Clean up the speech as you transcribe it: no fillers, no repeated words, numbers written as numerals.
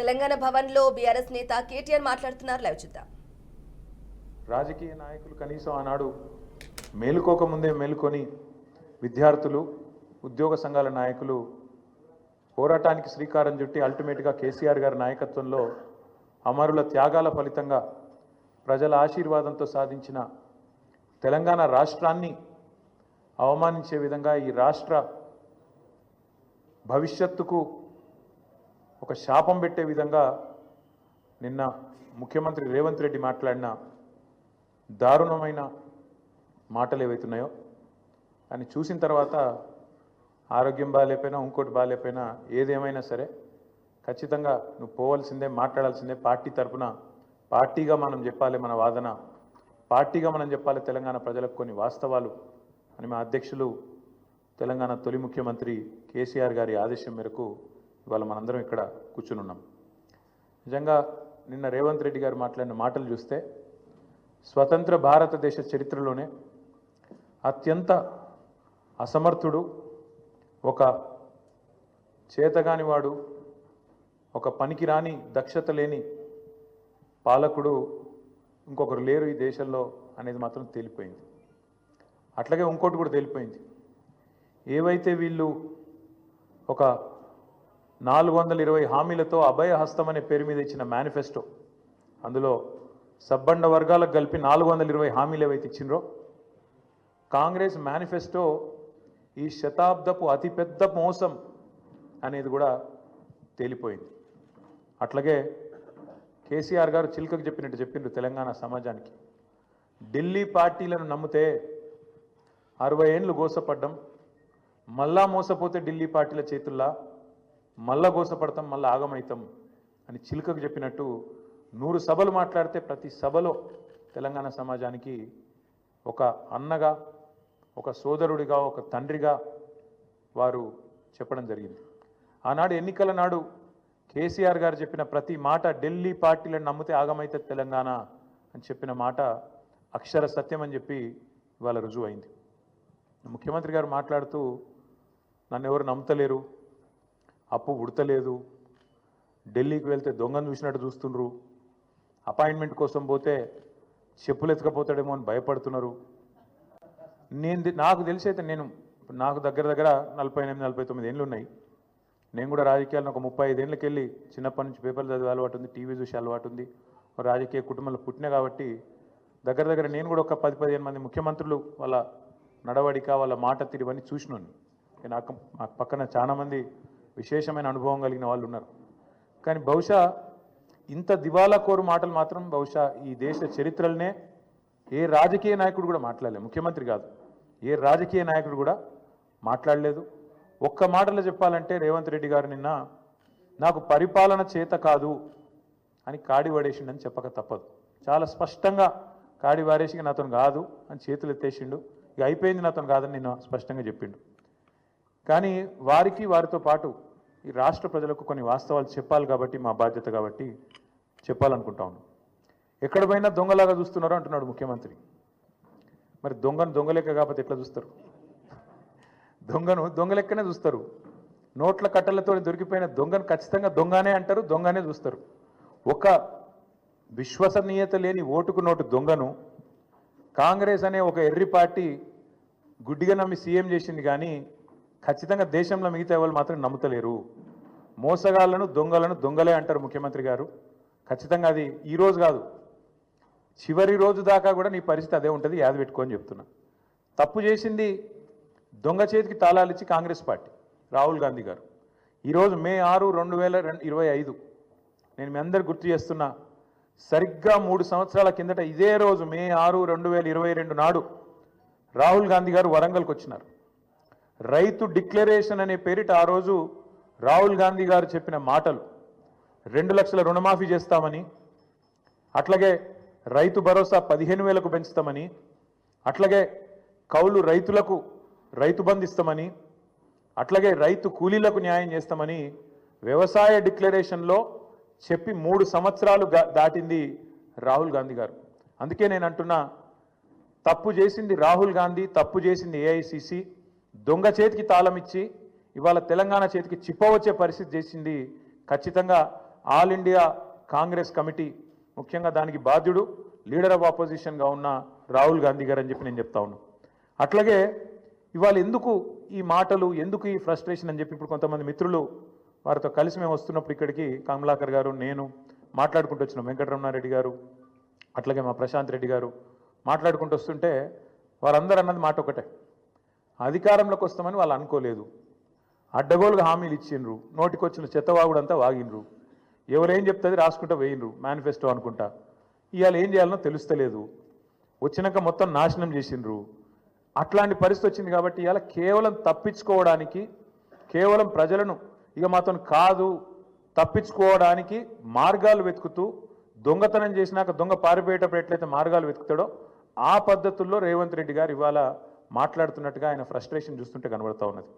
తెలంగాణ భవన్లో బీఆర్ఎస్ నేత కేటీఆర్ మాట్లాడుతున్నారు. లైవ్ చూద్దాం. రాజకీయ నాయకులు కనీసం ఆనాడు మేలుకోకముందే మేలుకొని విద్యార్థులు ఉద్యోగ సంఘాల నాయకులు పోరాటానికి శ్రీకారం చుట్టి అల్టిమేట్గా కేసీఆర్ గారి నాయకత్వంలో అమరుల త్యాగాల ఫలితంగా ప్రజల ఆశీర్వాదంతో సాధించిన తెలంగాణ రాష్ట్రాన్ని అవమానించే విధంగా ఈ రాష్ట్ర భవిష్యత్తుకు ఒక శాపం పెట్టే విధంగా నిన్న ముఖ్యమంత్రి రేవంత్ రెడ్డి మాట్లాడిన దారుణమైన మాటలు ఏవైతున్నాయో అని చూసిన తర్వాత ఆరోగ్యం బాగాలేకపోయినా ఇంకోటి బాగాలేకపోయినా ఏదేమైనా సరే ఖచ్చితంగా నువ్వు పోవాల్సిందే, మాట్లాడాల్సిందే. పార్టీ తరఫున పార్టీగా మనం చెప్పాలి, మన వాదన పార్టీగా మనం చెప్పాలి తెలంగాణ ప్రజలకు కొన్ని వాస్తవాలు అని మా అధ్యక్షులు తెలంగాణ తొలి ముఖ్యమంత్రి కేసీఆర్ గారి ఆదేశం మేరకు ఇవాళ మనందరం ఇక్కడ కూర్చునున్నాం. నిజంగా నిన్న రేవంత్ రెడ్డి గారు మాట్లాడిన మాటలు చూస్తే స్వతంత్ర భారతదేశ చరిత్రలోనే అత్యంత అసమర్థుడు, ఒక చేతగానివాడు, ఒక పనికిరాని దక్షత లేని పాలకుడు ఇంకొకరు లేరు ఈ దేశంలో అనేది మాత్రం తేలిపోయింది. అట్లాగే ఇంకోటి కూడా తేలిపోయింది. ఏవైతే వీళ్ళు ఒక 420 హామీలతో అభయ హస్తం అనే పేరు మీద ఇచ్చిన మేనిఫెస్టో, అందులో సబ్బండ వర్గాలకు కలిపి 420 హామీలు ఏవైతే ఇచ్చిండ్రో కాంగ్రెస్ మేనిఫెస్టో ఈ శతాబ్దపు అతిపెద్ద మోసం అనేది కూడా తేలిపోయింది. అట్లాగే కేసీఆర్ గారు చిలుకకు చెప్పినట్టు చెప్పిండ్రు తెలంగాణ సమాజానికి. ఢిల్లీ పార్టీలను నమ్మితే 60 ఏళ్ళు గోసపడ్డం, మళ్ళా మోసపోతే ఢిల్లీ పార్టీల చేతుల్లా మళ్ళా గోసపడతాం, మళ్ళా ఆగమవుతాం అని చిలుకకు చెప్పినట్టు 100 సభలు మాట్లాడితే ప్రతి సభలో తెలంగాణ సమాజానికి ఒక అన్నగా, ఒక సోదరుడిగా, ఒక తండ్రిగా వారు చెప్పడం జరిగింది. ఆనాడు ఎన్నికల నాడు కేసీఆర్ గారు చెప్పిన ప్రతి మాట ఢిల్లీ పార్టీలను నమ్మితే ఆగమైతే తెలంగాణ అని చెప్పిన మాట అక్షర సత్యం అని చెప్పి ఇవాళ రుజువు అయింది. ముఖ్యమంత్రి గారు మాట్లాడుతూ నన్ను ఎవరు నమ్ముతలేరు, అప్పు ఉడతలేదు, ఢిల్లీకి వెళ్తే దొంగను చూసినట్టు చూస్తుండ్రు, అపాయింట్మెంట్ కోసం పోతే చెప్పులు ఎత్తుకపోతాడేమో అని భయపడుతున్నారు. నాకు తెలిసైతే నాకు దగ్గర 48-49 ఏళ్ళు ఉన్నాయి. నేను కూడా రాజకీయాలను ఒక 35 ఏళ్ళకి వెళ్ళి చిన్నప్పటి నుంచి పేపర్లు చదివే అలవాటు ఉంది, టీవీ చూసే అలవాటు ఉంది, రాజకీయ కుటుంబంలో పుట్టినా కాబట్టి దగ్గర నేను కూడా ఒక 10-15 మంది ముఖ్యమంత్రులు వాళ్ళ నడవడిక, వాళ్ళ మాట తీరువని చూసినాను. నాకు పక్కన చాలామంది విశేషమైన అనుభవం కలిగిన వాళ్ళు ఉన్నారు. కానీ బహుశా ఇంత దివాలా కోరు మాటలు మాత్రం బహుశా ఈ దేశ చరిత్రలనే ఏ రాజకీయ నాయకుడు కూడా మాట్లాడలేదు. ముఖ్యమంత్రి కాదు, ఏ రాజకీయ నాయకుడు కూడా మాట్లాడలేదు. ఒక్క మాటలో చెప్పాలంటే రేవంత్ రెడ్డి గారు నిన్న నాకు పరిపాలన చేత కాదు అని కాడి పడేసిండని చెప్పక తప్పదు. చాలా స్పష్టంగా కాడి వారేసి నాతో కాదు అని చేతులు ఎత్తేసిండు. ఇక అయిపోయింది, నాతో కాదని నిన్న స్పష్టంగా చెప్పిండు. కానీ వారితో పాటు ఈ రాష్ట్ర ప్రజలకు కొన్ని వాస్తవాలు చెప్పాలి కాబట్టి మా బాధ్యత కాబట్టి చెప్పాలనుకుంటా ఉన్నాం. ఎక్కడ పోయినా దొంగలాగా చూస్తున్నారో అంటున్నాడు ముఖ్యమంత్రి. మరి దొంగలెక్క కాకపోతే ఎట్లా చూస్తారు? దొంగలెక్కనే చూస్తారు. నోట్ల కట్టలతో దొరికిపోయిన దొంగను ఖచ్చితంగా దొంగనే అంటారు, దొంగనే చూస్తారు. ఒక విశ్వసనీయత లేని ఓటుకు నోటు దొంగను కాంగ్రెస్ అనే ఒక ఎర్రి పార్టీ గుడ్డిగా నమ్మి సీఎం చేసింది. కానీ ఖచ్చితంగా దేశంలో మిగతా వాళ్ళు మాత్రం నమ్ముతలేరు. మోసగాళ్లను దొంగలే అంటారు ముఖ్యమంత్రి గారు. ఖచ్చితంగా అది ఈరోజు కాదు, చివరి రోజు దాకా కూడా నీ పరిస్థితి అదే ఉంటుంది, యాద పెట్టుకొని చెప్తున్నా. తప్పు చేసింది దొంగ చేతికి తాళాలు ఇచ్చి కాంగ్రెస్ పార్టీ, రాహుల్ గాంధీ గారు. ఈరోజు మే 6, 2025 నేను మీ అందరు గుర్తు చేస్తున్నా, సరిగ్గా 3 సంవత్సరాల కిందట ఇదే రోజు మే 6, 2022 నాడు రాహుల్ గాంధీ గారు వరంగల్కి వచ్చినారు. రైతు డిక్లరేషన్ అనే పేరిట ఆ రోజు రాహుల్ గాంధీ గారు చెప్పిన మాటలు 2 లక్షల రుణమాఫీ చేస్తామని, అట్లాగే రైతు భరోసా 15,000కు పెంచుతామని, అట్లాగే కౌలు రైతులకు రైతు బంధు ఇస్తామని, అట్లాగే రైతు కూలీలకు న్యాయం చేస్తామని వ్యవసాయ డిక్లరేషన్లో చెప్పి 3 సంవత్సరాలు దాటింది రాహుల్ గాంధీ గారు. అందుకే నేను అంటున్నా, తప్పు చేసింది రాహుల్ గాంధీ, తప్పు చేసింది ఏఐసిసి. దొంగ చేతికి తాళం ఇచ్చి ఇవాళ తెలంగాణ చేతికి చిప్పవచ్చే పరిస్థితి చేసింది ఖచ్చితంగా ఆల్ ఇండియా కాంగ్రెస్ కమిటీ ముఖ్యంగా దానికి బాధ్యుడు లీడర్ ఆఫ్ ఆపోజిషన్గా ఉన్న రాహుల్ గాంధీ గారు అని చెప్పి నేను చెప్తా ఉన్నాను. అట్లాగే ఇవాళ ఎందుకు ఈ మాటలు, ఎందుకు ఈ ఫ్రస్ట్రేషన్ అని చెప్పి ఇప్పుడు కొంతమంది మిత్రులు వారితో కలిసి మేము వస్తున్నప్పుడు ఇక్కడికి కమలాకర్ గారు, నేను మాట్లాడుకుంటూ వచ్చినాం, వెంకటరమణారెడ్డి గారు, అట్లాగే మా ప్రశాంత్ రెడ్డి గారు మాట్లాడుకుంటూ వస్తుంటే వారందరూ అన్నది మాట ఒకటే, అధికారంలోకి వస్తామని వాళ్ళు అనుకోలేదు, అడ్డగోలుగా హామీలు ఇచ్చిండ్రు, నోటికొచ్చిన చెత్తవాగుడంతా వాగినరు, ఎవరేం చెప్తుంది రాసుకుంటూ వేయినరు మేనిఫెస్టో అనుకుంటా. ఇవాళ ఏం చేయాలనో తెలుస్తలేదు, వచ్చినాక మొత్తం నాశనం చేసిండ్రు. అట్లాంటి పరిస్థితి వచ్చింది కాబట్టి ఇవాళ కేవలం తప్పించుకోవడానికి, కేవలం ప్రజలను ఇక మాతో కాదు తప్పించుకోవడానికి మార్గాలు వెతుకుతూ, దొంగతనం చేసినాక దొంగ పారిపోయేటప్పుడు ఎట్లయితే మార్గాలు వెతుకుతాడో ఆ పద్ధతుల్లో రేవంత్ రెడ్డి గారు ఇవాళ మాట్లాడుతున్నట్టుగా ఆయన ఫ్రస్ట్రేషన్ చూస్తుంటే కనబడతా ఉన్నది.